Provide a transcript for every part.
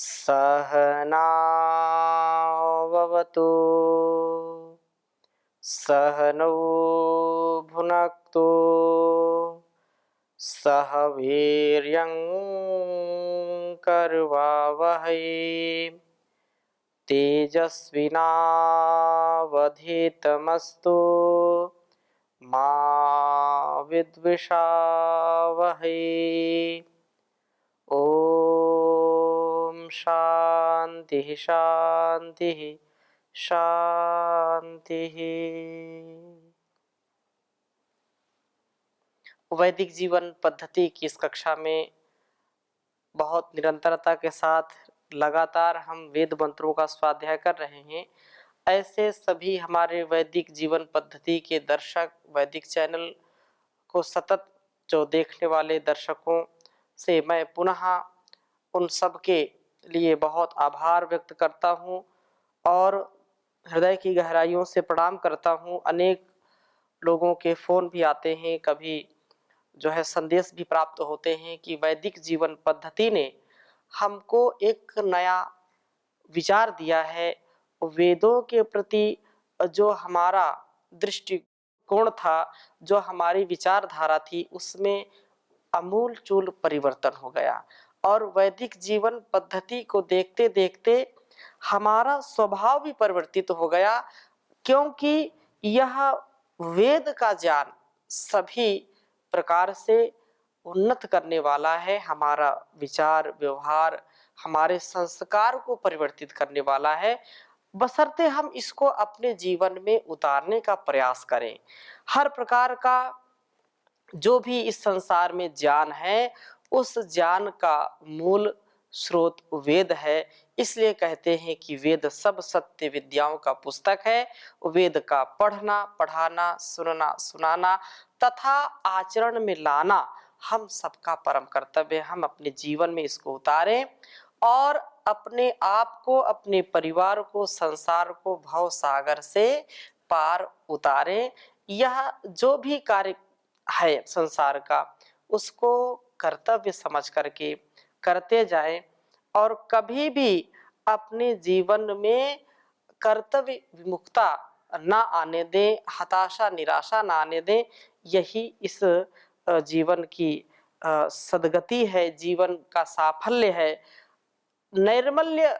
सहनाववतु सहनौ भुनक्तु सह वीर्यं करवावहै तेजस्विनावधीतमस्तु मा विद्विषावहै। ओम शांति शांति शांति। वैदिक जीवन पद्धति की इस कक्षा में बहुत निरंतरता के साथ लगातार हम वेद मंत्रों का स्वाध्याय कर रहे हैं। ऐसे सभी हमारे वैदिक जीवन पद्धति के दर्शक वैदिक चैनल को सतत जो देखने वाले दर्शकों से मैं पुनः उन सब के लिए बहुत आभार व्यक्त करता हूँ और हृदय की गहराइयों से प्रणाम करता हूँ। अनेक लोगों के फ़ोन भी आते हैं, कभी जो है संदेश भी प्राप्त होते हैं कि वैदिक जीवन पद्धति ने हमको एक नया विचार दिया है। वेदों के प्रति जो हमारा दृष्टिकोण था, जो हमारी विचारधारा थी, उसमें आमूल चूल परिवर्तन हो गया और वैदिक जीवन पद्धति को देखते देखते हमारा स्वभाव भी परिवर्तित हो गया, क्योंकि यह वेद का ज्ञान सभी प्रकार से उन्नत करने वाला है। हमारा विचार व्यवहार हमारे संस्कार को परिवर्तित करने वाला है, बशर्ते हम इसको अपने जीवन में उतारने का प्रयास करें। हर प्रकार का जो भी इस संसार में ज्ञान है, उस ज्ञान का मूल स्रोत वेद है। इसलिए कहते हैं कि वेद सब सत्य विद्याओं का पुस्तक है। वेद का पढ़ना पढ़ाना सुनना सुनाना तथा आचरण में लाना हम सबका परम कर्तव्य है। हम अपने जीवन में इसको उतारें और अपने आप को, अपने परिवार को, संसार को भव सागर से पार उतारें। यह जो भी कार्य है संसार का, उसको कर्तव्य समझ करके करते जाएं और कभी भी अपने जीवन में कर्तव्य विमुखता ना आने दें, हताशा निराशा ना आने दें। यही इस जीवन की सद्गति है, जीवन का साफल्य है। नैर्मल्य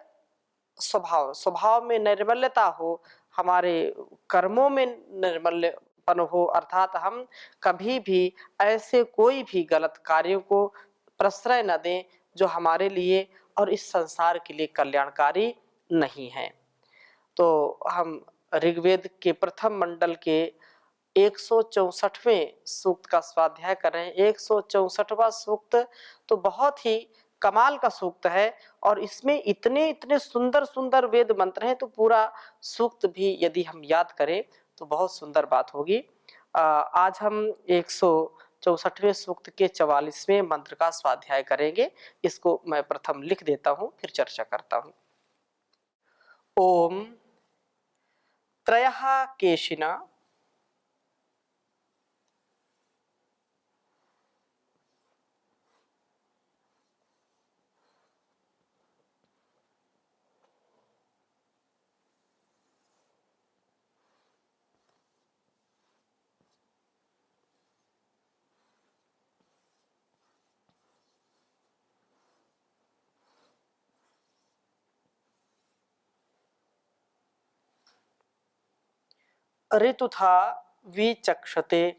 स्वभाव में नैर्मल्यता हो, हमारे कर्मों में निर्मल्यपन हो, अर्थात हम कभी भी ऐसे कोई भी गलत कार्यों को प्रश्रय न दें जो हमारे लिए और इस संसार के लिए कल्याणकारी नहीं है। तो हम ऋग्वेद के प्रथम मंडल के 164वें सूक्त का स्वाध्याय कर रहे हैं। 164वां सूक्त तो बहुत ही कमाल का सूक्त है और इसमें इतने इतने सुंदर सुंदर वेद मंत्र हैं, तो पूरा सूक्त भी यदि हम याद करें तो बहुत सुंदर बात होगी। आज हम 164वें सूक्त के 44वें मंत्र का स्वाध्याय करेंगे। इसको मैं प्रथम लिख देता हूँ, फिर चर्चा करता हूँ। ओम त्रयः केशिना ऋतुथा विचक्षते।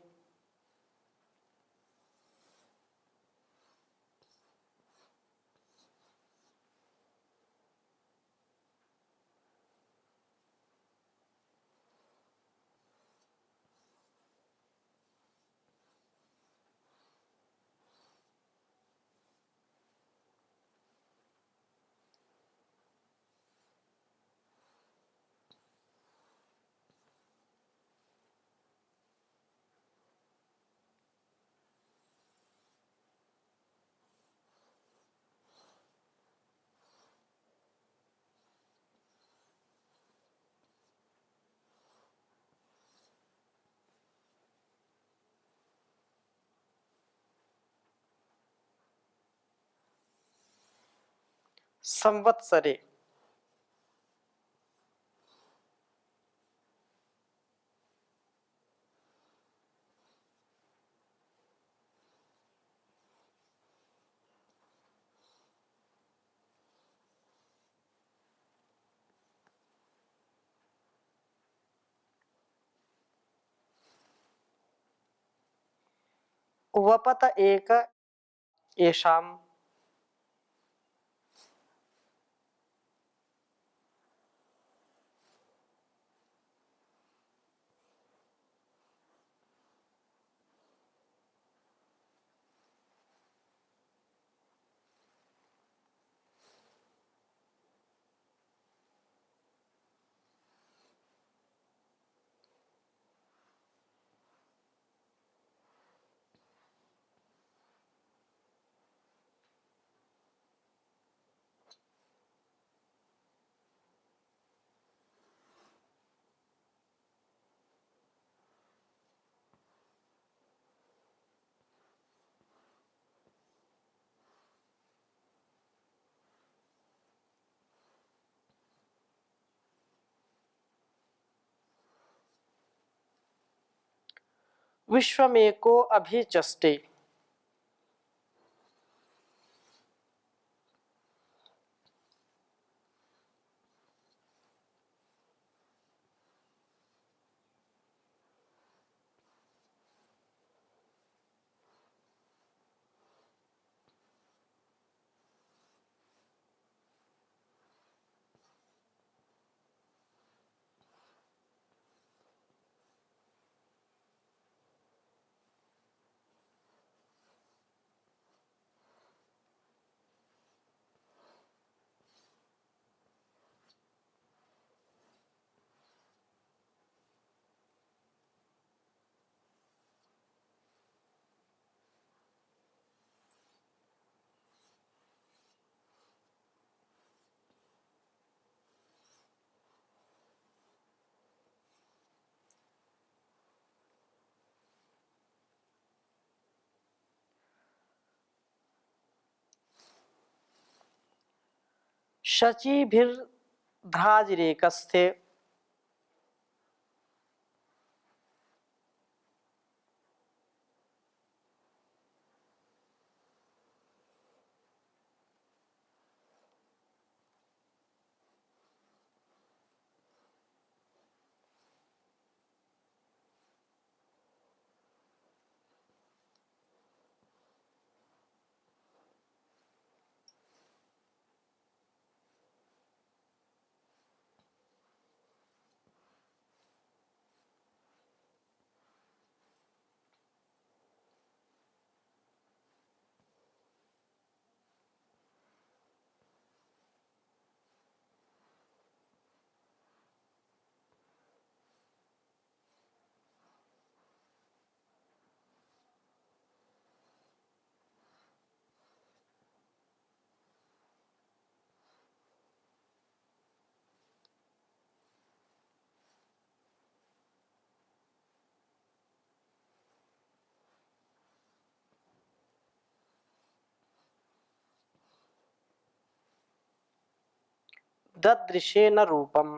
संवत्सरे वपत एक येषाम् विश्वमेको अभिचष्टे। शचीभिर्ध्राजिरेकस्य ददृशेन रूपम्।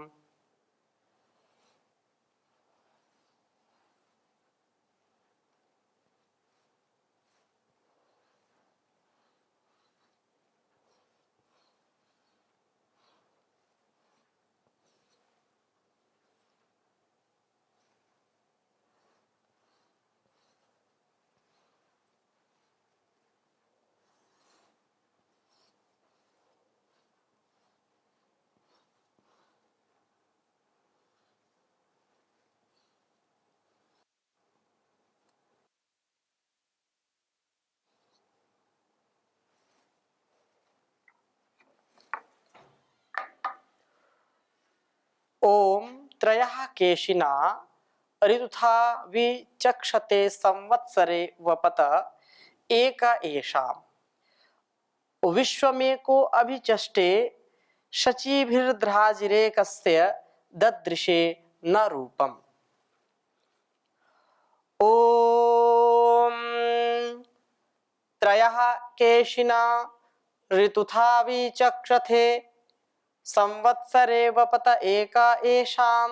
ओम त्रयः केशिना ऋतुथा विचक्षते संवत्सरे वपत एक एषाम्। विश्वमेको अभिचष्टे शचीभिर्ध्राजिरेकस्य ददृशे न रूपम्। ओम त्रयः केशिना ऋतुथा विचक्षथे संवत्सरे वपत एका एषां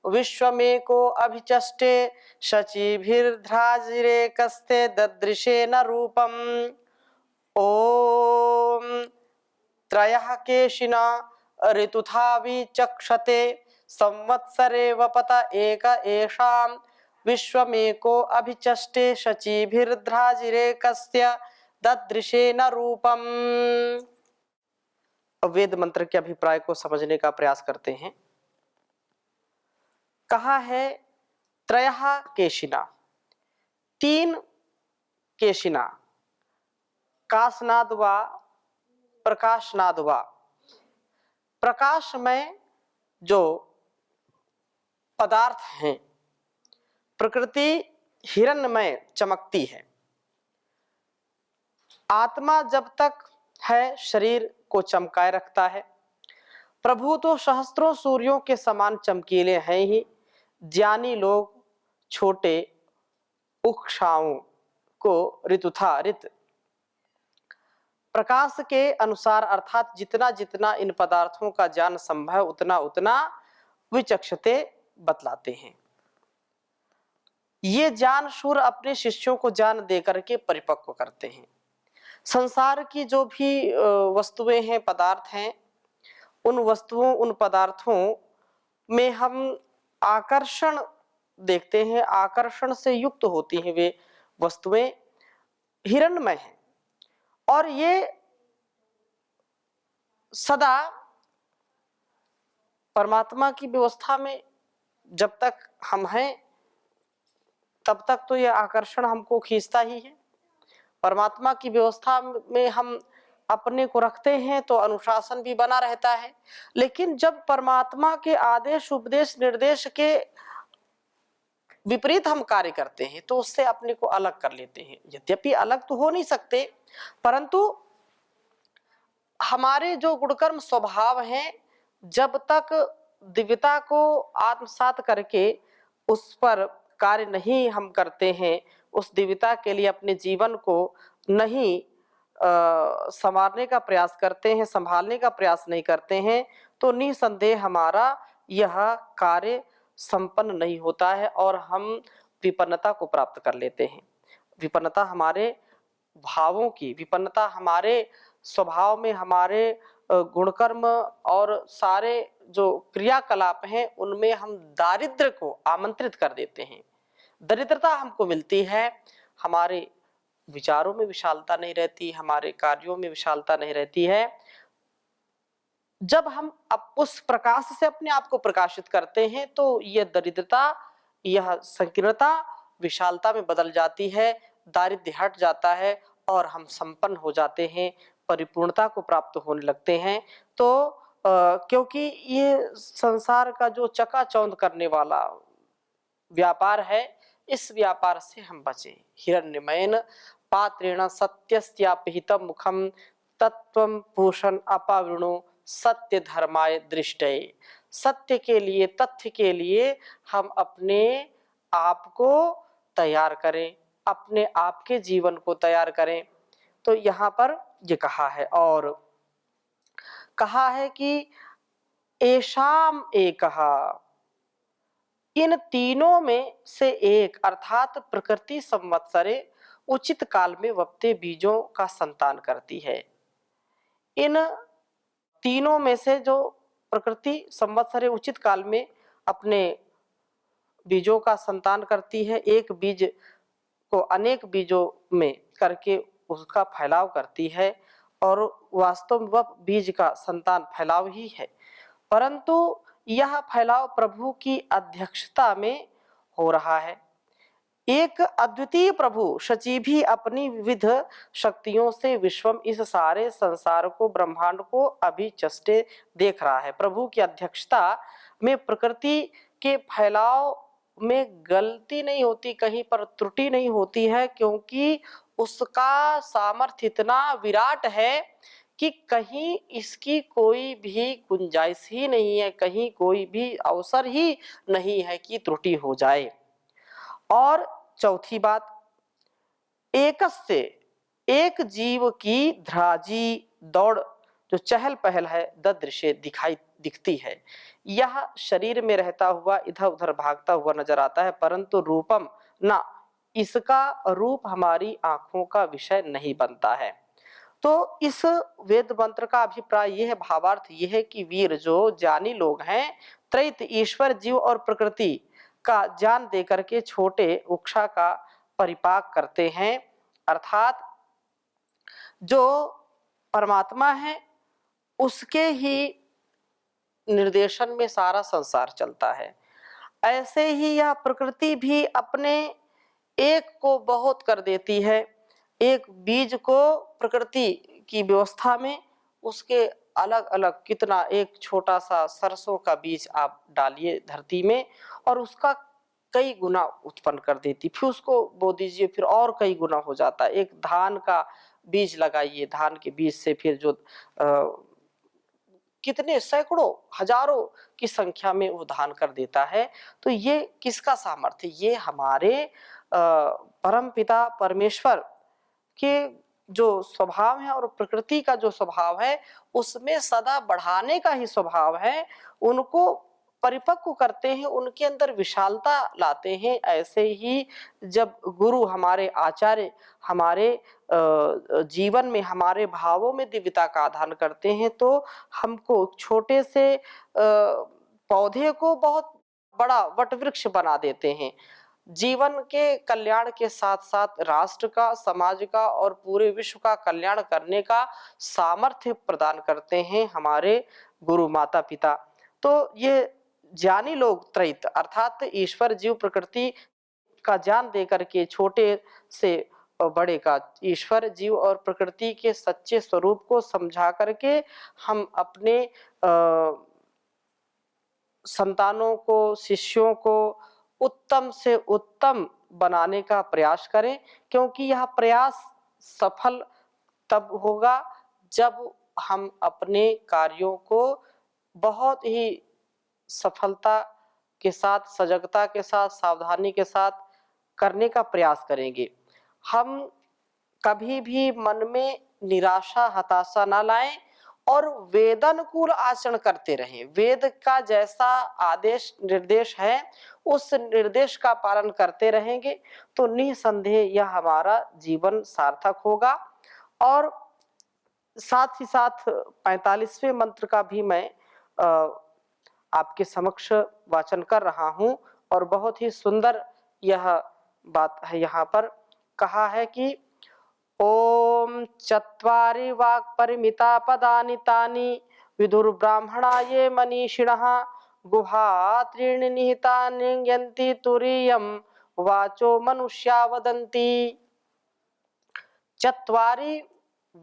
विश्वमेको अभिचष्टे शचीभिर्ध्राजिरेकस्ते ददृशेन रूपम्। ओम त्रयः केशिना ऋतुथा विचक्षते संवत्सरे वपत एक एषां विश्वमेको अभिचष्टे शचीभिर्ध्राजिरेकस्य ददृशेन रूपम्। वेद मंत्र के अभिप्राय को समझने का प्रयास करते हैं। कहा है त्रयः केशिना, तीन केशिना, काशनाद वा प्रकाशनाद वा। प्रकाश में जो पदार्थ हैं, प्रकृति हिरण्मय चमकती है। आत्मा जब तक है शरीर को चमकाए रखता है। प्रभु तो सहस्त्रों सूर्यों के समान चमकीले हैं ही। ज्ञानी लोग छोटे उक्षाओं को ऋतुथा ऋत प्रकाश के अनुसार अर्थात जितना जितना इन पदार्थों का ज्ञान संभव उतना उतना विचक्षते बतलाते हैं। ये ज्ञान सूर्य अपने शिष्यों को ज्ञान देकर के परिपक्व करते हैं। संसार की जो भी वस्तुएं हैं, पदार्थ हैं, उन वस्तुओं उन पदार्थों में हम आकर्षण देखते हैं, आकर्षण से युक्त होती हैं वे वस्तुएं, हिरण्मय हैं। और ये सदा परमात्मा की व्यवस्था में जब तक हम हैं तब तक तो ये आकर्षण हमको खींचता ही है। परमात्मा की व्यवस्था में हम अपने को रखते हैं तो अनुशासन भी बना रहता है। लेकिन जब परमात्मा के आदेश उपदेश निर्देश के विपरीत हम कार्य करते हैं तो उससे अपने को अलग कर लेते हैं। यद्यपि अलग तो हो नहीं सकते, परंतु हमारे जो गुणकर्म स्वभाव हैं, जब तक दिव्यता को आत्मसात करके उस पर कार्य नहीं हम करते हैं, उस दिव्यता के लिए अपने जीवन को नहीं संवारने का प्रयास करते हैं, संभालने का प्रयास नहीं करते हैं, तो निसंदेह हमारा यह कार्य संपन्न नहीं होता है और हम विपन्नता को प्राप्त कर लेते हैं। विपन्नता हमारे भावों की, विपन्नता हमारे स्वभाव में, हमारे गुणकर्म और सारे जो क्रियाकलाप हैं उनमें हम दारिद्र्य को आमंत्रित कर देते हैं। दरिद्रता हमको मिलती है, हमारे विचारों में विशालता नहीं रहती, हमारे कार्यों में विशालता नहीं रहती है। जब हम अब उस प्रकाश से अपने आप को प्रकाशित करते हैं तो यह दरिद्रता, यह संकीर्णता विशालता में बदल जाती है, दारिद्र्य हट जाता है और हम संपन्न हो जाते हैं, परिपूर्णता को प्राप्त होने लगते हैं। तो क्योंकि ये संसार का जो चकाचौंध करने वाला व्यापार है, इस व्यापार से हम बचें। हिरण्यमयेन पात्रेण सत्यस्यापिहितं मुखं तत्त्वं पूषन् अपावृणो सत्य धर्माय दृष्टये। सत्य के लिए, तथ्य के लिए हम अपने आप को तैयार करें, अपने आप के जीवन को तैयार करें। तो यहाँ पर ये कहा है, और कहा है कि एषाम एकहा, इन तीनों में से एक अर्थात प्रकृति संवत्सरे उचित काल में वपते बीजों का संतान करती है। इन तीनों में से जो प्रकृति संवत्सरे उचित काल में अपने बीजों का संतान करती है, एक बीज को अनेक बीजों में करके उसका फैलाव करती है, और वास्तव में वह बीज का संतान फैलाव ही है, परंतु यह फैलाव प्रभु की अध्यक्षता में हो रहा है। एक अद्वितीय प्रभु शची भी अपनी विविध शक्तियों से विश्वम, इस सारे संसार को, ब्रह्मांड को अभी चष्टे देख रहा है। प्रभु की अध्यक्षता में प्रकृति के फैलाव में गलती नहीं होती, कहीं पर त्रुटि नहीं होती है, क्योंकि उसका सामर्थ्य इतना विराट है कि कहीं इसकी कोई भी गुंजाइश ही नहीं है, कहीं कोई भी अवसर ही नहीं है कि त्रुटि हो जाए। और चौथी बात, एकस्य, एक जीव की ध्राजी दौड़, जो चहल पहल है, दृश्य दिखती है। यह शरीर में रहता हुआ इधर उधर भागता हुआ नजर आता है, परंतु रूपम ना, इसका रूप हमारी आंखों का विषय नहीं बनता है। तो इस वेद मंत्र का अभिप्राय यह है, भावार्थ यह है कि वीर जो ज्ञानी लोग हैं, त्रैत ईश्वर जीव और प्रकृति का ज्ञान देकर के छोटे उक्षा का परिपाक करते हैं। अर्थात जो परमात्मा है उसके ही निर्देशन में सारा संसार चलता है। ऐसे ही यह प्रकृति भी अपने एक को बहुत कर देती है। एक बीज को प्रकृति की व्यवस्था में उसके अलग अलग कितना, एक छोटा सा सरसों का बीज आप डालिए धरती में और उसका कई गुना उत्पन्न कर देती, फिर उसको बो दीजिए फिर और कई गुना हो जाता है। एक धान का बीज लगाइए, धान के बीज से फिर जो कितने सैकड़ों हजारों की संख्या में वो धान कर देता है। तो ये किसका सामर्थ्य? ये हमारे परम पिता परमेश्वर के जो स्वभाव है और प्रकृति का जो स्वभाव है उसमें सदा बढ़ाने का ही स्वभाव है। उनको परिपक्व करते हैं, उनके अंदर विशालता लाते हैं। ऐसे ही जब गुरु हमारे आचार्य हमारे जीवन में, हमारे भावों में दिव्यता का आधान करते हैं, तो हमको छोटे से पौधे को बहुत बड़ा वटवृक्ष बना देते हैं। जीवन के कल्याण के साथ साथ राष्ट्र का, समाज का और पूरे विश्व का कल्याण करने का सामर्थ्य प्रदान करते हैं हमारे गुरु माता पिता। तो ये ज्ञानी लोग त्रैत अर्थात ईश्वर जीव प्रकृति का ज्ञान देकर के छोटे से बड़े का, ईश्वर जीव और प्रकृति के सच्चे स्वरूप को समझा करके हम अपने संतानों को, शिष्यों को उत्तम से उत्तम बनाने का प्रयास करें, क्योंकि यह प्रयास सफल तब होगा जब हम अपने कार्यों को बहुत ही सफलता के साथ, सजगता के साथ, सावधानी के साथ करने का प्रयास करेंगे। हम कभी भी मन में निराशा, हताशा ना लाएं और वेदानुकूल आचरण करते रहें। वेद का जैसा आदेश निर्देश है उस निर्देश का पालन करते रहेंगे तो निसंदेह यह हमारा जीवन सार्थक होगा। और साथ ही साथ 45वें मंत्र का भी मैं आपके समक्ष वाचन कर रहा हूं और बहुत ही सुंदर यह बात है। यहाँ पर कहा है कि ओम चत्वारि वाक् परिमिता पदानि तानि विदुर्ब्राह्मणा ये मनीषिणः गुहा त्रीणि निहितानि यन्ति तुरीयं वाचो मनुष्या वदन्ति। चत्वारि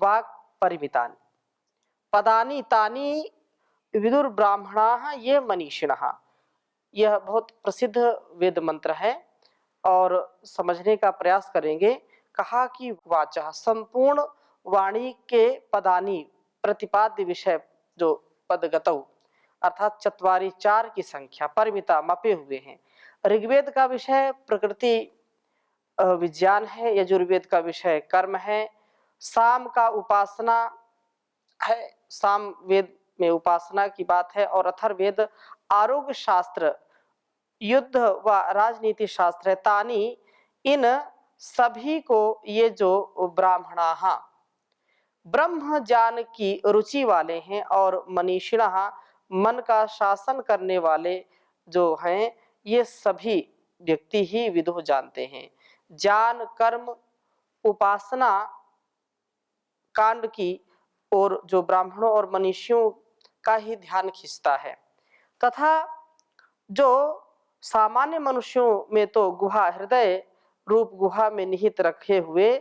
वाक् परिमितानि पदानि तानि विदुर्ब्राह्मणाः ये मनीषिणः। यह बहुत प्रसिद्ध वेद मंत्र है और समझने का प्रयास करेंगे। कहा कि वाचा, संपूर्ण वाणी के पदानी, प्रतिपाद्य विषय जो पदगतौ अर्थात चत्वारी, चार की संख्या, परिमिता मपे हुए हैं। ऋग्वेद का विषय प्रकृति विज्ञान है, यजुर्वेद का विषय कर्म है, साम का उपासना है, साम वेद में उपासना की बात है, और अथर्ववेद आरोग्य शास्त्र, युद्ध व राजनीति शास्त्र है। तानी, इन सभी को ये जो ब्राह्मणाः ब्रह्म ज्ञान की रुचि वाले हैं और मनीषिणः मन का शासन करने वाले जो हैं, ये सभी व्यक्ति ही विदुः जानते हैं। ज्ञान, कर्म, उपासना कांड की और जो ब्राह्मणों और मनीषियों का ही ध्यान खींचता है, तथा जो सामान्य मनुष्यों में तो गुहा, हृदय रूप गुहा में निहित रखे हुए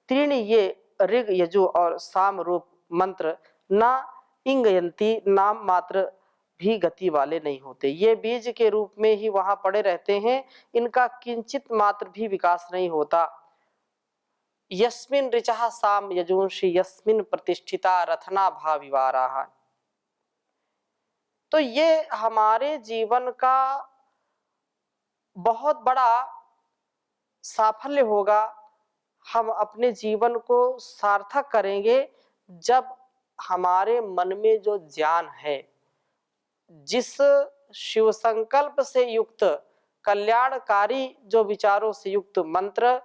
तीन ये ऋग, यजु और साम रूप मंत्र ना इंगयंती, नाम मात्र भी गति वाले नहीं होते। ये बीज के रूप में ही वहां पड़े रहते हैं, इनका किंचित मात्र भी विकास नहीं होता। यस्मिन ऋचः साम यजुंषि यस्मिन प्रतिष्ठिता रथना भाविवाराः। तो ये हमारे जीवन का बहुत बड़ा साफल्य होगा। हम अपने जीवन को सार्थक करेंगे जब हमारे मन में जो ज्ञान है, जिस शिव संकल्प से युक्त, कल्याणकारी जो विचारों से युक्त, मंत्र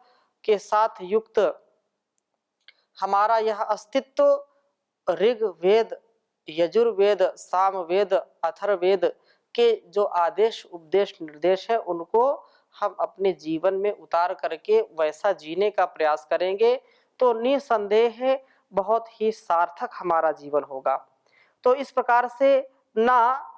के साथ युक्त हमारा यह अस्तित्व ऋग्वेद, यजुर्वेद, सामवेद, अथर्ववेद के जो आदेश, उपदेश, निर्देश है, उनको हम अपने जीवन में उतार करके वैसा जीने का प्रयास करेंगे तो निसंदेह बहुत ही सार्थक हमारा जीवन होगा। तो इस प्रकार से ना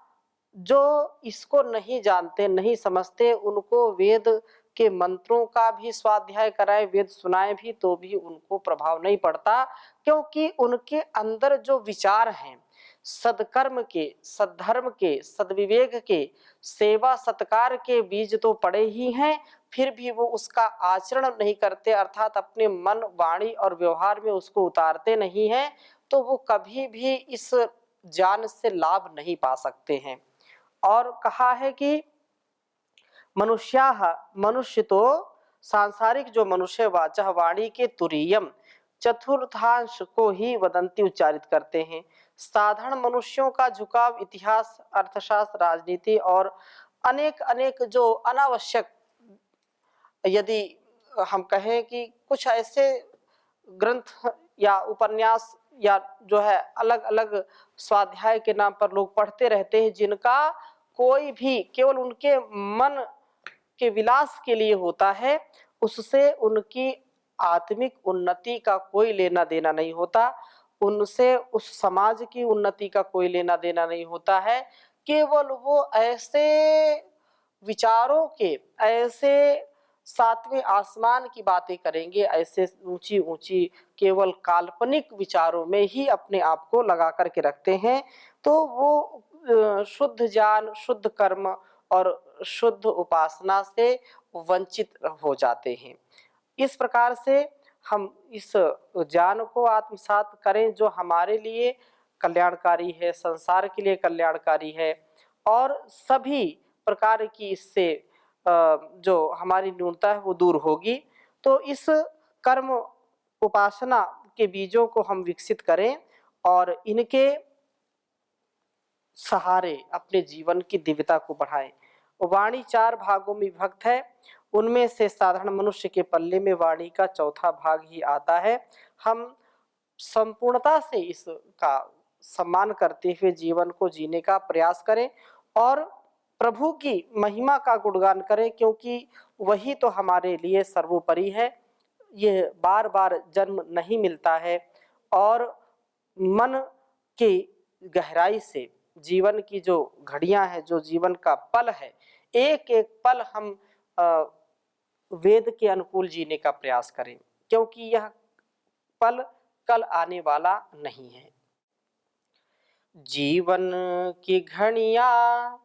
जो इसको नहीं जानते, नहीं समझते, उनको वेद के मंत्रों का भी स्वाध्याय कराए, वेद सुनाए भी, तो भी उनको प्रभाव नहीं पड़ता, क्योंकि उनके अंदर जो विचार हैं सदकर्म के, सद्धर्म के, सद्विवेक के, सेवा सत्कार के बीज तो पड़े ही हैं, फिर भी वो उसका आचरण नहीं करते, अर्थात अपने मन, वाणी और व्यवहार में उसको उतारते नहीं हैं, तो वो कभी भी इस ज्ञान से लाभ नहीं पा सकते हैं। और कहा है कि मनुष्य तो सांसारिक जो मनुष्य वाचा वाणी के तुरीयम चतुर्थांश को ही वदंती उच्चारित करते हैं। साधारण मनुष्यों का झुकाव इतिहास, अर्थशास्त्र, राजनीति और अनेक अनेक जो अनावश्यक, यदि हम कहें कि कुछ ऐसे ग्रंथ या उपन्यास या जो है अलग अलग स्वाध्याय के नाम पर लोग पढ़ते रहते हैं, जिनका कोई भी केवल उनके मन के विलास के लिए होता है, उससे उनकी आत्मिक उन्नति का कोई लेना देना नहीं होता, उनसे उस समाज की उन्नति का कोई लेना देना नहीं होता है। केवल वो ऐसे विचारों के, ऐसे सातवें आसमान की बातें करेंगे, ऐसे ऊंची ऊंची केवल काल्पनिक विचारों में ही अपने आप को लगा करके रखते हैं, तो वो शुद्ध ज्ञान, शुद्ध कर्म और शुद्ध उपासना से वंचित हो जाते हैं। इस प्रकार से हम इस ज्ञान को आत्मसात करें जो हमारे लिए कल्याणकारी है, संसार के लिए कल्याणकारी है, और सभी प्रकार की इससे जो हमारी न्यूनता है वो दूर होगी। तो इस कर्म उपासना के बीजों को हम विकसित करें और इनके सहारे अपने जीवन की दिव्यता को बढ़ाएं। वाणी 4 भागों में विभक्त है, उनमें से साधारण मनुष्य के पल्ले में वाणी का चौथा भाग ही आता है। हम संपूर्णता से इसका सम्मान करते हुए जीवन को जीने का प्रयास करें और प्रभु की महिमा का गुणगान करें, क्योंकि वही तो हमारे लिए सर्वोपरि है। ये बार बार जन्म नहीं मिलता है और मन की गहराई से जीवन की जो घड़ियां हैं, जो जीवन का पल है, एक एक पल हम वेद के अनुकूल जीने का प्रयास करें, क्योंकि यह पल कल आने वाला नहीं है। जीवन की घड़ियां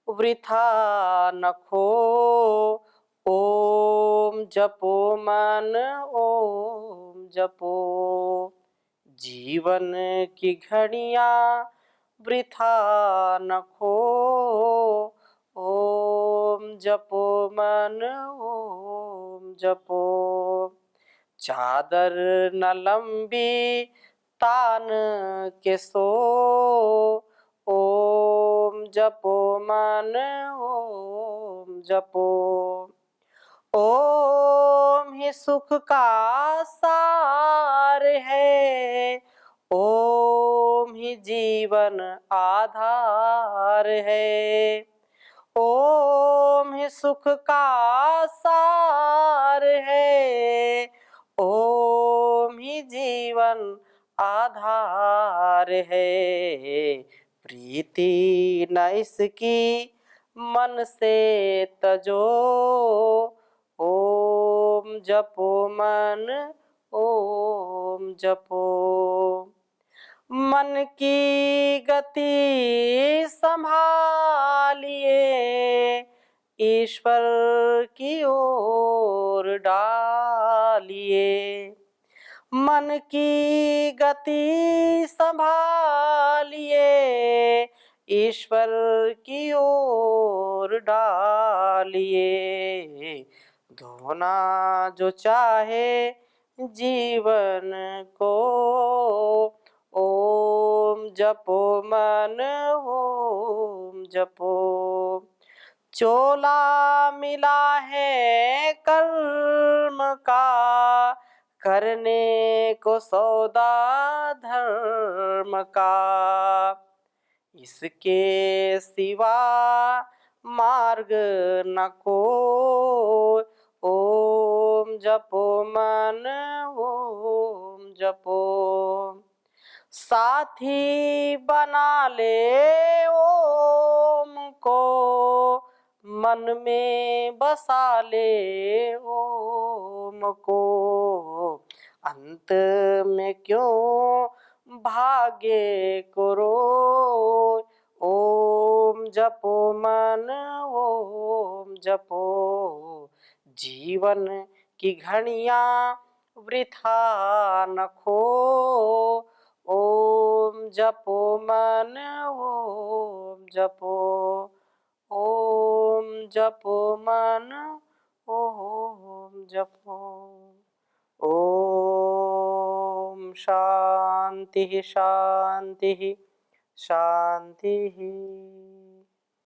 वृथा न खो, ओम जपो मन ओम जपो। जीवन की घड़ियां वृथा न खो, ओम जपो मन ओम जपो। चादर न लंबी तान के सो, ओम जपो मन ओम जपो। ओम ही सुख का सार है, ओम ही जीवन आधार है। ओम ही सुख का सार है, ओम ही जीवन आधार है। प्रीति न इसकी मन से तजो, ओम जपो मन ओम जपो। मन की गति संभालिए, ईश्वर की ओर डालिए। मन की गति संभालिए, ईश्वर की ओर डालिए। धोना जो चाहे जीवन को, ओ जपो मन ओम जपो। चोला मिला है कर्म का, करने को सौदा धर्म का। इसके सिवा मार्ग न कोई, ओम जपो मन ओम जपो। साथी बना ले ओम को, मन में बसा ले ओम को। अंत में क्यों भाग्य को रोए, ओम जपो मन ओम जपो। जीवन की घड़ियां वृथा न खो, ओम जपो मन ओम जपो। ओम जपो मन ओम जपो। ओम शांति शांति शांति।